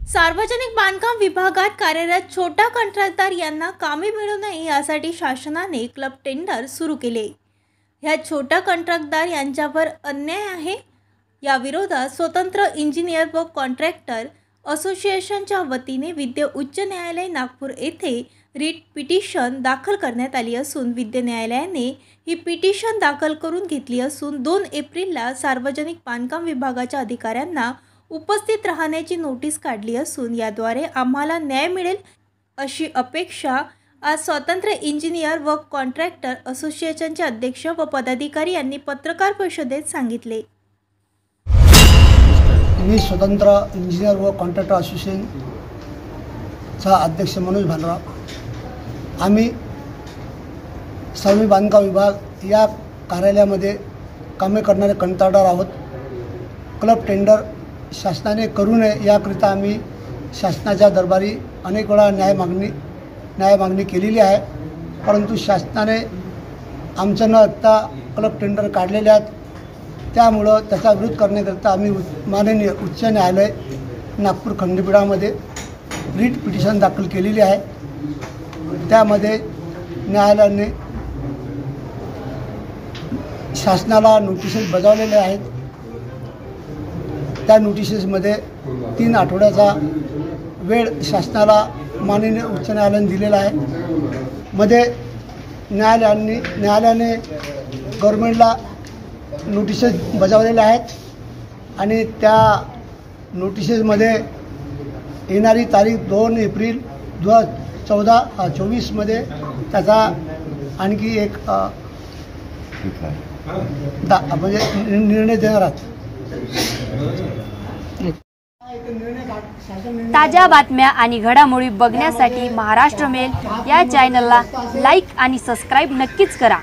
सार्वजनिक बांधकाम विभागात कार्यरत छोटा कंत्राटदार यांना कामे मिळू नये यासाठी शासनाने क्लब टेंडर सुरू केले। ह्या छोटा कंत्राटदार यांच्यावर अन्याय आहे। या विरोधात स्वतंत्र इंजिनियर व कॉन्ट्रॅक्टर असोसिएशनच्या वतीने विद्या उच्च न्यायालय नागपूर येथे रिट पिटिशन दाखल करण्यात आली असून विद्या न्यायालयाने ही पिटिशन दाखल करून घेतली असून 2 एप्रिलला सार्वजनिक बांधकाम विभागाच्या अधिकाऱ्यांना उपस्थित राहण्याची नोटीस काढली असून याद्वारे आम्हाला न्याय मिळेल अशी अपेक्षा आज स्वतंत्र इंजिनियर व कॉन्ट्रॅक्टर असोसिएशनचे अध्यक्ष व पदाधिकारी यांनी पत्रकार परिषदेत सांगितले। मी स्वतंत्र इंजिनियर व कॉन्ट्रॅक्टर असोसिएशनचा अध्यक्ष मनोज भालराव। आम्ही सार्वजनिक बांधकाम विभाग या कार्यालयामध्ये कामे करणारे कंत्राटदार आहोत। क्लब टेंडर शासनाने करू नये याकरिता आम्ही शासनाच्या दरबारी अनेक वेळा न्याय मागणी केलेली आहे, परंतु शासनाने आमचं न ऐकता क्लब टेंडर काढलेले आहेत। त्यामुळं त्याचा विरोध करण्याकरिता आम्ही माननीय उच्च न्यायालय नागपूर खंडपीठामध्ये रिट पिटिशन दाखल केलेली आहे। त्यामध्ये न्यायालयाने शासनाला नोटिसेस बजावलेल्या आहेत। त्या नोटिसेसमध्ये 3 आठवड्याचा वेळ शासनाला माननीय उच्च न्यायालयाने दिलेला आहे। मध्ये न्यायालयाने गव्हर्नमेंटला नोटिसेस बजावलेल्या आहेत आणि त्या नोटिसेसमध्ये येणारी तारीख 2 एप्रिल 2024 मध्ये त्याचा आणखी एक म्हणजे निर्णय देणार आहेत। ताज्या बातम्या आणि घडामोडी बघण्यासाठी महाराष्ट्र मेल या चॅनलला लाईक आणि सबस्क्राईब नक्कीच करा।